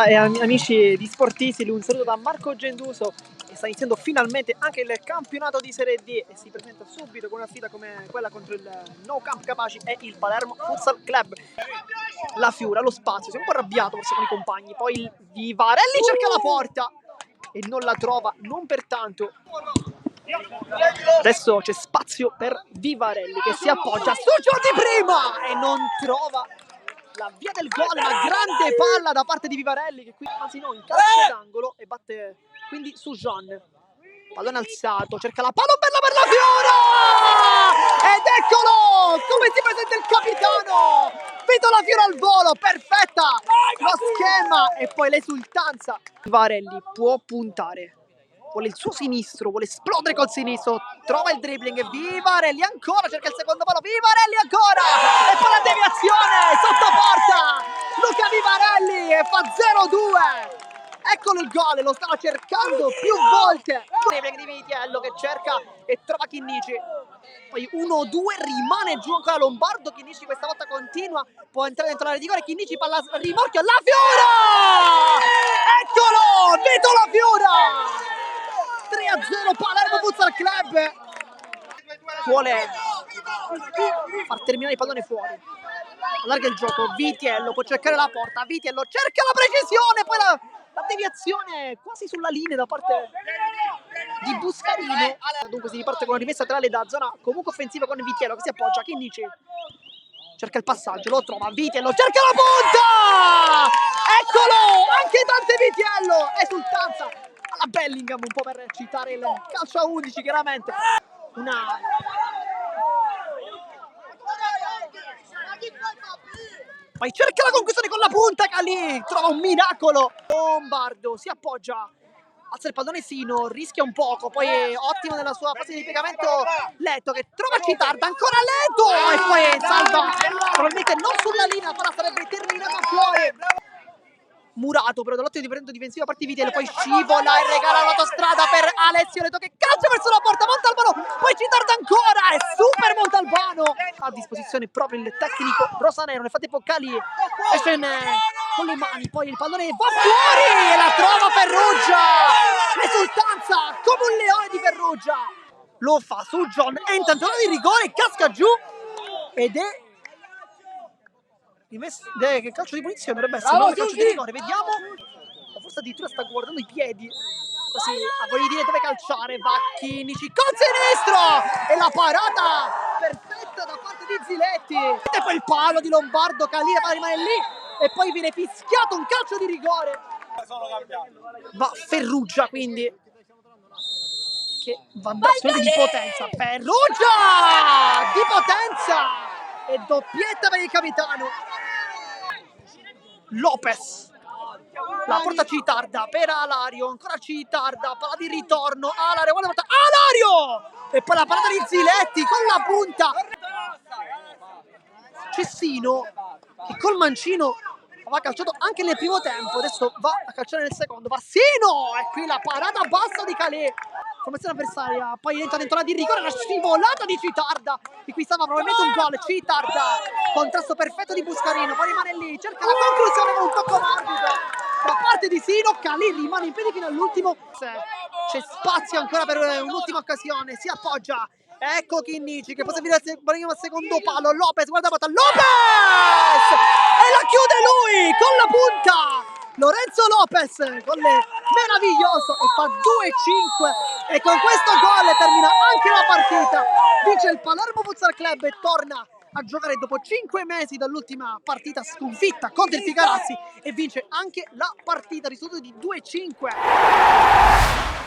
Amica e amici di Sportisili, un saluto da Marco Genduso e sta iniziando finalmente anche il campionato di Serie D e si presenta subito con una sfida come quella contro il No Camp Capaci e il Palermo Futsal Club. La Fiura, lo spazio, si è un po' arrabbiato forse con i compagni, poi il Vivarelli cerca la porta e non la trova, non pertanto. Adesso c'è spazio per Vivarelli che si appoggia su Giordi prima e non trova la via del gol, una grande palla da parte di Vivarelli che qui quasi no in calcio d'angolo e batte quindi su Jean. Pallone alzato, cerca la palla bella per la Fiora! Ed eccolo! Come si presenta il capitano! Vito La Fiora al volo, perfetta! Lo schema e poi l'esultanza. Vivarelli può puntare. Vuole il suo sinistro, vuole esplodere col sinistro, trova il dribbling, Vivarelli ancora, cerca il secondo palo, Vivarelli ancora, e poi la deviazione, sotto porta, Luca Vivarelli e fa 0-2, eccolo il gol, lo stava cercando più volte, dribbling di Vitiello che cerca e trova Chinnici, poi 1-2, rimane giù ancora Lombardo, Chinnici questa volta continua, può entrare dentro l'area di rigore, Chinnici palla rimorchio, La Fiora, eccolo, Vito La Fiora! 3-0 Palermo Futsal Club, vuole far terminare il pallone fuori, allarga il gioco, Vitiello può cercare la porta, Vitiello cerca la precisione, poi la deviazione quasi sulla linea da parte di Buscarino, dunque si riparte con una rimessa laterale da zona comunque offensiva con Vitiello che si appoggia, Chinnici cerca il passaggio, lo trova, Vitiello cerca la punta, eccolo, anche Dante Vitiello, esultanza alla Bellingham, un po' per citare il calcio a 11 chiaramente, poi cerca la conclusione con la punta, Calì trova un miracolo, Lombardo si appoggia, alza il pallone Sino, rischia un poco, poi è ottimo nella sua fase di piegamento Leto che trova Citarda, ancora Leto e poi salva, probabilmente non sulla linea, ma sarebbe terminata fuori. Murato però dall'otto di prendo difensivo a parte Vitiello, poi scivola e regala l'autostrada per Alessio Leto che calcia verso la porta, Montalbano, poi Citarda ancora e super Montalbano a disposizione proprio il tecnico rosanero, nel frattempo Cali esce con le mani, poi il pallone va fuori e la trova Ferrugia, l'esultanza come un leone di Ferrugia, lo fa su John, entra in zona di rigore, casca giù ed è che calcio di punizione dovrebbe essere, non calcio di rigore, vediamo, o forse addirittura sta guardando i piedi, così a voglia di dire dove calciare, va Chinnici col sinistro e la parata perfetta da parte di Ziletti e poi il palo di Lombardo, Calina va rimane lì e poi viene fischiato un calcio di rigore, va Ferrugia quindi che va di potenza, Ferrugia di potenza e doppietta per il capitano. Lopez la porta Citarda per Alario, ancora Citarda, palla di ritorno, Alario, guarda porta, Alario! E poi la parata di Ziletti con la punta. Cessino che col mancino aveva calciato anche nel primo tempo, adesso va a calciare nel secondo, va Sino! E qui la parata bassa di Calais. Formazione avversaria, poi entra dentro la di rigore, la scivolata di Citarda, di cui stava probabilmente un gol, Citarda, contrasto perfetto di Buscarino, poi rimane lì, cerca la conclusione con un tocco morbido da parte di Sino, Calì rimane in piedi fino all'ultimo, c'è spazio ancora per un'ultima occasione, si appoggia, ecco Chinnici che può servire al secondo palo, Lopez, guarda la Lopez! E la chiude lui con la punta! Lorenzo Lopez con le meraviglioso e fa 2-5 e con questo gol termina anche la partita, vince il Palermo Futsal Club e torna a giocare dopo 5 mesi dall'ultima partita sconfitta contro il Figarazzi e vince anche la partita, risultato di 2-5.